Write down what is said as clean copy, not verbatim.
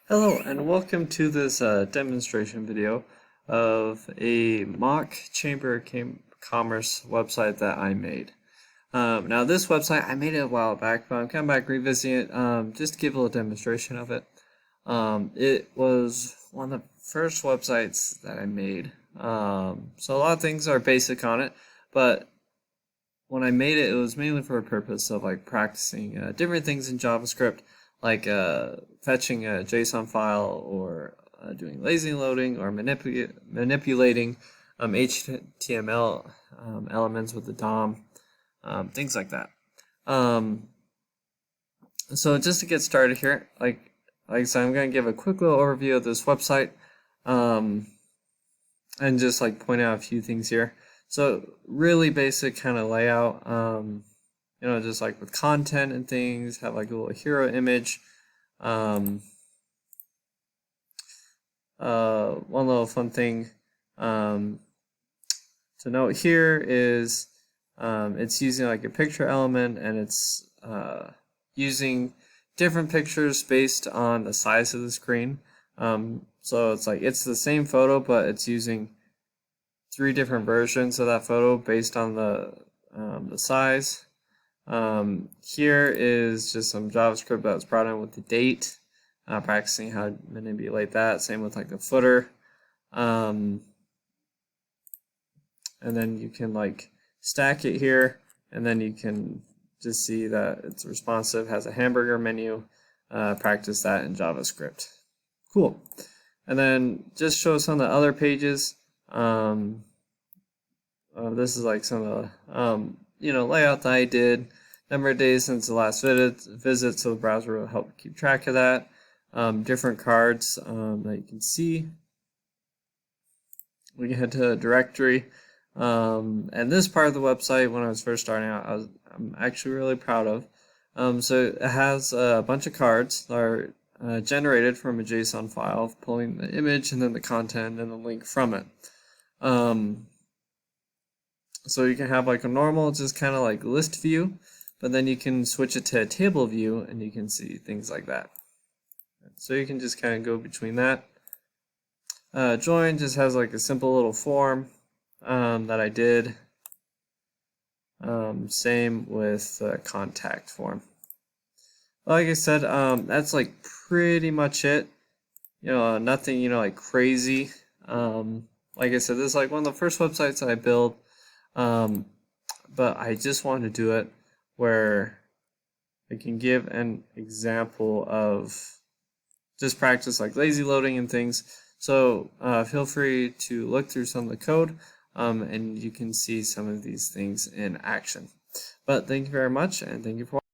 Hello and welcome to this demonstration video of a mock commerce website that I made. Now this website, I made it a while back, but I'm coming back revisiting it just to give a little demonstration of it. It was one of the first websites that I made. So a lot of things are basic on it, but when I made it, it was mainly for a purpose of like practicing different things in JavaScript, like fetching a JSON file or doing lazy loading or manipulating HTML elements with the DOM, things like that. So just to get started here, like I said, I'm going to give a quick little overview of this website and just like point out a few things here. So really basic kind of layout, just like with content and things, have like a little hero image. One little fun thing to note here is it's using like a picture element, and it's using different pictures based on the size of the screen. So it's like it's the same photo, but it's using 3 different versions of that photo based on the size. Here is just some JavaScript that was brought in with the date, practicing how to manipulate that. Same with like the footer. And then you can like stack it here, and then you can just see that it's responsive, has a hamburger menu. Practice that in JavaScript. Cool. And then just show some of the other pages. This is like some of the layout that I did. Number of days since the last visit, so the browser will help keep track of that. Different cards that you can see. We can head to a directory. And this part of the website, when I was first starting out, I'm actually really proud of. So it has a bunch of cards that are generated from a JSON file, pulling the image and then the content and the link from it. So you can have like a normal, just kind of like list view, but then you can switch it to a table view and you can see things like that. So you can just kind of go between that. Join just has like a simple little form that I did. Same with the contact form. Like I said, that's like pretty much it. Nothing, like crazy. Like I said, this is like one of the first websites that I built. But I just wanted to do it where I can give an example of just practice like lazy loading and things. So feel free to look through some of the code and you can see some of these things in action. But thank you very much, and thank you for watching.